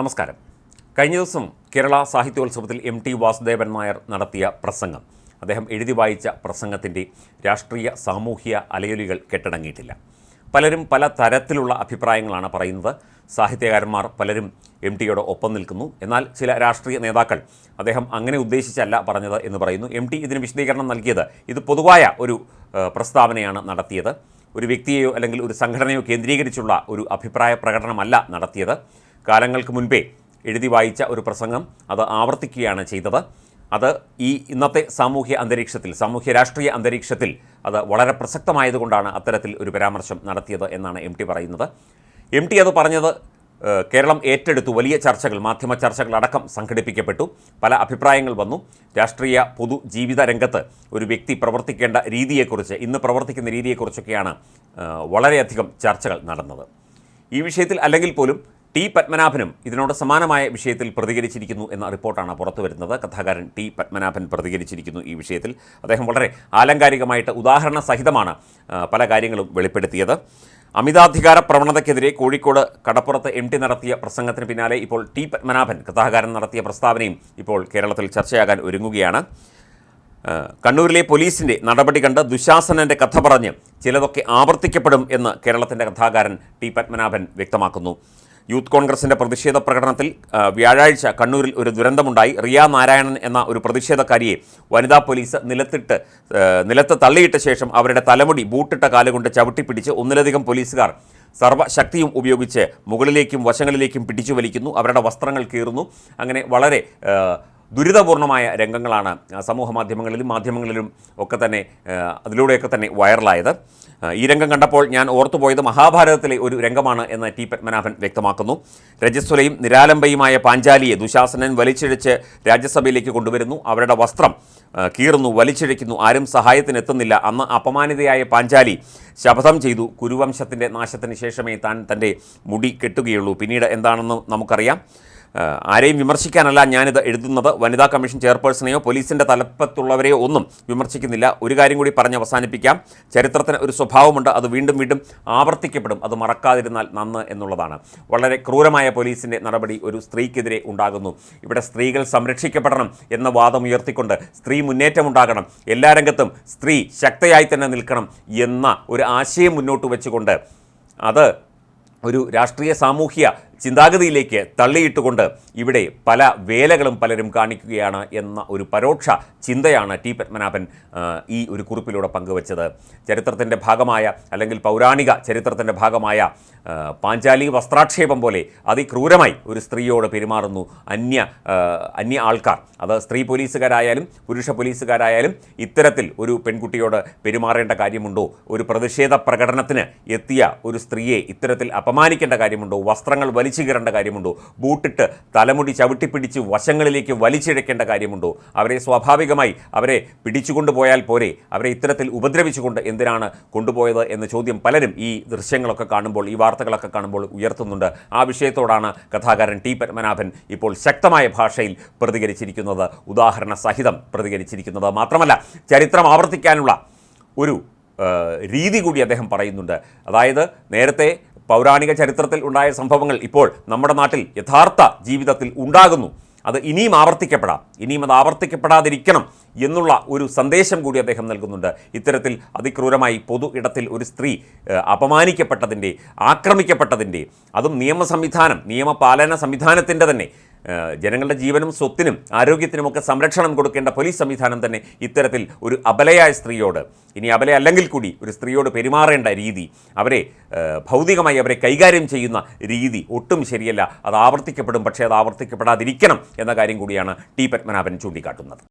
നമസ്കാരം. കഴിഞ്ഞ ദിവസം കേരള സാഹിത്യോത്സവത്തിൽ MT വാസുദേവൻ നായർ നടത്തിയ പ്രസംഗം, അദ്ദേഹം എഴുതി വായിച്ച പ്രസംഗത്തിൻ്റെ രാഷ്ട്രീയ സാമൂഹ്യ അലയൊലികൾ കെട്ടടങ്ങിയിട്ടില്ല. പലരും പല തരത്തിലുള്ള അഭിപ്രായങ്ങളാണ് പറയുന്നത്. സാഹിത്യകാരന്മാർ പലരും MTയോട് ഒപ്പം നിൽക്കുന്നു. എന്നാൽ ചില രാഷ്ട്രീയ നേതാക്കൾ അദ്ദേഹം അങ്ങനെ ഉദ്ദേശിച്ചല്ല പറഞ്ഞത് എന്ന് പറയുന്നു. MT ഇതിന് വിശദീകരണം നൽകിയത് ഇത് പൊതുവായ ഒരു പ്രസ്താവനയാണ് നടത്തിയത്, ഒരു വ്യക്തിയെയോ അല്ലെങ്കിൽ ഒരു സംഘടനയോ കേന്ദ്രീകരിച്ചുള്ള ഒരു അഭിപ്രായ പ്രകടനമല്ല നടത്തിയത്. കാലങ്ങൾക്ക് മുൻപേ എഴുതി വായിച്ച ഒരു പ്രസംഗം അത് ആവർത്തിക്കുകയാണ് ചെയ്തത്. അത് ഇന്നത്തെ സാമൂഹ്യ രാഷ്ട്രീയ അന്തരീക്ഷത്തിൽ അത് വളരെ പ്രസക്തമായതുകൊണ്ടാണ് അത്തരത്തിൽ ഒരു പരാമർശം നടത്തിയത് എന്നാണ് MT പറയുന്നത്. MT അത് പറഞ്ഞത് കേരളം ഏറ്റെടുത്തു. വലിയ ചർച്ചകൾ, മാധ്യമ ചർച്ചകൾ അടക്കം സംഘടിപ്പിക്കപ്പെട്ടു. പല അഭിപ്രായങ്ങൾ വന്നു. രാഷ്ട്രീയ പൊതുജീവിത രംഗത്ത് ഒരു വ്യക്തി പ്രവർത്തിക്കേണ്ട രീതിയെക്കുറിച്ച്, ഇന്ന് പ്രവർത്തിക്കുന്ന രീതിയെക്കുറിച്ചൊക്കെയാണ് വളരെയധികം ചർച്ചകൾ നടന്നത്. ഈ വിഷയത്തിൽ അല്ലെങ്കിൽ പോലും T. പത്മനാഭനും ഇതിനോട് സമാനമായ വിഷയത്തിൽ പ്രതികരിച്ചിരിക്കുന്നു എന്ന റിപ്പോർട്ടാണ് പുറത്തു വരുന്നത്. കഥാകാരൻ T. പത്മനാഭൻ പ്രതികരിച്ചിരിക്കുന്നു ഈ വിഷയത്തിൽ. അദ്ദേഹം വളരെ ആലങ്കാരികമായിട്ട് ഉദാഹരണ സഹിതമാണ് പല കാര്യങ്ങളും വെളിപ്പെടുത്തിയത്. അമിതാധികാര പ്രവണതയ്ക്കെതിരെ കോഴിക്കോട് കടപ്പുറത്ത് MT നടത്തിയ പ്രസംഗത്തിന് പിന്നാലെ ഇപ്പോൾ T. പത്മനാഭൻ കഥാകാരൻ നടത്തിയ പ്രസ്താവനയും ഇപ്പോൾ കേരളത്തിൽ ചർച്ചയാകാൻ ഒരുങ്ങുകയാണ്. കണ്ണൂരിലെ പോലീസിൻ്റെ നടപടി കണ്ട് ദുശാസനൻ്റെ കഥ പറഞ്ഞ് ചിലതൊക്കെ ആവർത്തിക്കപ്പെടും എന്ന് കേരളത്തിൻ്റെ കഥാകാരൻ T. പത്മനാഭൻ വ്യക്തമാക്കുന്നു. യൂത്ത് കോൺഗ്രസിൻ്റെ പ്രതിഷേധ പ്രകടനത്തിൽ വ്യാഴാഴ്ച കണ്ണൂരിൽ ഒരു ദുരന്തമുണ്ടായി. റിയ നാരായണൻ എന്ന ഒരു പ്രതിഷേധക്കാരിയെ വനിതാ പോലീസ് നിലത്ത് തള്ളിയിട്ട ശേഷം അവരുടെ തലമുടി ബൂട്ടിട്ട കാലുകൊണ്ട് ചവിട്ടിപ്പിടിച്ച് ഒന്നിലധികം പോലീസുകാർ സർവ്വശക്തിയും ഉപയോഗിച്ച് മുകളിലേക്കും വശങ്ങളിലേക്കും പിടിച്ചു വലിക്കുന്നു. അവരുടെ വസ്ത്രങ്ങൾ കീറുന്നു. അങ്ങനെ വളരെ ദുരിതപൂർണമായ രംഗങ്ങളാണ് സമൂഹ മാധ്യമങ്ങളിലും ഒക്കെ തന്നെ അതിലൂടെയൊക്കെ തന്നെ വൈറലായത്. ഈ രംഗം കണ്ടപ്പോൾ ഞാൻ ഓർത്തുപോയത് മഹാഭാരതത്തിലെ ഒരു രംഗമാണ് എന്ന് T. പത്മനാഭൻ വ്യക്തമാക്കുന്നു. രജസ്വലയും നിരാലംബയുമായ പാഞ്ചാലിയെ ദുശാസനൻ വലിച്ചിഴച്ച് രാജ്യസഭയിലേക്ക് കൊണ്ടുവരുന്നു. അവരുടെ വസ്ത്രം കീറുന്നു, വലിച്ചിഴയ്ക്കുന്നു. ആരും സഹായത്തിനെത്തുന്നില്ല. അന്ന് അപമാനിതയായ പാഞ്ചാലി ശപഥം ചെയ്തു, കുരുവംശത്തിൻ്റെ നാശത്തിന് ശേഷമേ താൻ തൻ്റെ മുടി കെട്ടുകയുള്ളൂ. പിന്നീട് എന്താണെന്ന് നമുക്കറിയാം. ആരെയും വിമർശിക്കാനല്ല ഞാനിത് എഴുതുന്നത്. വനിതാ കമ്മീഷൻ ചെയർപേഴ്സണെയോ പോലീസിൻ്റെ തലപ്പത്തുള്ളവരെയോ ഒന്നും വിമർശിക്കുന്നില്ല. ഒരു കാര്യം കൂടി പറഞ്ഞ് അവസാനിപ്പിക്കാം. ചരിത്രത്തിന് ഒരു സ്വഭാവമുണ്ട്, അത് വീണ്ടും വീണ്ടും ആവർത്തിക്കപ്പെടും. അത് മറക്കാതിരുന്നാൽ നന്ന് എന്നുള്ളതാണ്. വളരെ ക്രൂരമായ പോലീസിൻ്റെ നടപടി ഒരു സ്ത്രീക്കെതിരെ ഉണ്ടാകുന്നു. ഇവിടെ സ്ത്രീകൾ സംരക്ഷിക്കപ്പെടണം എന്ന വാദം ഉയർത്തിക്കൊണ്ട് സ്ത്രീ മുന്നേറ്റമുണ്ടാകണം, എല്ലാ രംഗത്തും സ്ത്രീ ശക്തയായി തന്നെ നിൽക്കണം എന്ന ഒരു ആശയം മുന്നോട്ട് വെച്ചുകൊണ്ട് അത് ഒരു രാഷ്ട്രീയ സാമൂഹ്യ ചിന്താഗതിയിലേക്ക് തള്ളിയിട്ടുകൊണ്ട് ഇവിടെ പല വേലകളും പലരും കാണിക്കുകയാണ് എന്ന ഒരു പരോക്ഷ ചിന്തയാണ് T. പത്മനാഭൻ ഈ ഒരു കുറിപ്പിലൂടെ പങ്കുവച്ചത്. ചരിത്രത്തിൻ്റെ ഭാഗമായ അല്ലെങ്കിൽ പൗരാണിക ചരിത്രത്തിൻ്റെ ഭാഗമായ പാഞ്ചാലി വസ്ത്രാക്ഷേപം പോലെ അതിക്രൂരമായി ഒരു സ്ത്രീയോട് പെരുമാറുന്നു അന്യ ആൾക്കാർ. അത് സ്ത്രീ പോലീസുകാരായാലും പുരുഷ പോലീസുകാരായാലും ഇത്തരത്തിൽ ഒരു പെൺകുട്ടിയോട് പെരുമാറേണ്ട കാര്യമുണ്ടോ? ഒരു പ്രതിഷേധ പ്രകടനത്തിന് എത്തിയ ഒരു സ്ത്രീയെ ഇത്തരത്തിൽ അപമാനിക്കേണ്ട കാര്യമുണ്ടോ? വസ്ത്രങ്ങൾ വലിച്ചു കീറേണ്ട കാര്യമുണ്ടോ? ബൂട്ടിട്ട് തലമുടി ചവിട്ടിപ്പിടിച്ച് വശങ്ങളിലേക്ക് വലിച്ചിഴക്കേണ്ട കാര്യമുണ്ടോ? അവരെ സ്വാഭാവികമായി അവരെ പിടിച്ചുകൊണ്ടുപോയാൽ പോരെ? അവരെ ഇത്തരത്തിൽ ഉപദ്രവിച്ചുകൊണ്ട് എന്തിനാണ് കൊണ്ടുപോയത് എന്ന ചോദ്യം പലരും ഈ ദൃശ്യങ്ങളൊക്കെ കാണുമ്പോൾ, ഈ വാർത്തകളൊക്കെ കാണുമ്പോൾ ഉയർത്തുന്നുണ്ട്. ആ വിഷയത്തോടാണ് കഥാകാരൻ T. പത്മനാഭൻ ഇപ്പോൾ ശക്തമായ ഭാഷയിൽ പ്രതികരിച്ചിരിക്കുന്നത്, ഉദാഹരണ സഹിതം പ്രതികരിച്ചിരിക്കുന്നത്. മാത്രമല്ല, ചരിത്രം ആവർത്തിക്കാനുള്ള ഒരു രീതി കൂടി അദ്ദേഹം പറയുന്നുണ്ട്. അതായത് നേരത്തെ പൗരാണിക ചരിത്രത്തിൽ ഉണ്ടായ സംഭവങ്ങൾ ഇപ്പോൾ നമ്മുടെ നാട്ടിൽ യഥാർത്ഥ ജീവിതത്തിൽ ഉണ്ടാകുന്നു. അത് ഇനിയും ആവർത്തിക്കപ്പെടാം, ഇനിയും അത് ആവർത്തിക്കപ്പെടാതിരിക്കണം എന്നുള്ള ഒരു സന്ദേശം കൂടി അദ്ദേഹം നൽകുന്നുണ്ട്. ഇത്തരത്തിൽ അതിക്രൂരമായി പൊതു ഇടത്തിൽ ഒരു സ്ത്രീ അപമാനിക്കപ്പെട്ടതിൻ്റെ, ആക്രമിക്കപ്പെട്ടതിൻ്റെ, അതും നിയമപാലന സംവിധാനത്തിൻ്റെ തന്നെ, ജനങ്ങളുടെ ജീവനും സ്വത്തിനും ആരോഗ്യത്തിനുമൊക്കെ സംരക്ഷണം കൊടുക്കേണ്ട പോലീസ് സംവിധാനം തന്നെ ഇത്തരത്തിൽ ഒരു അബലയായ സ്ത്രീയോട്, ഇനി അബലയല്ലെങ്കിൽ കൂടി ഒരു സ്ത്രീയോട് പെരുമാറേണ്ട രീതി, അവരെ ഭൗതികമായി അവരെ കൈകാര്യം ചെയ്യുന്ന രീതി ഒട്ടും ശരിയല്ല. അത് ആവർത്തിക്കപ്പെടും, പക്ഷേ അത് ആവർത്തിക്കപ്പെടാതിരിക്കണം എന്ന കാര്യം കൂടിയാണ് T. പത്മനാഭൻ ചൂണ്ടിക്കാട്ടുന്നത്.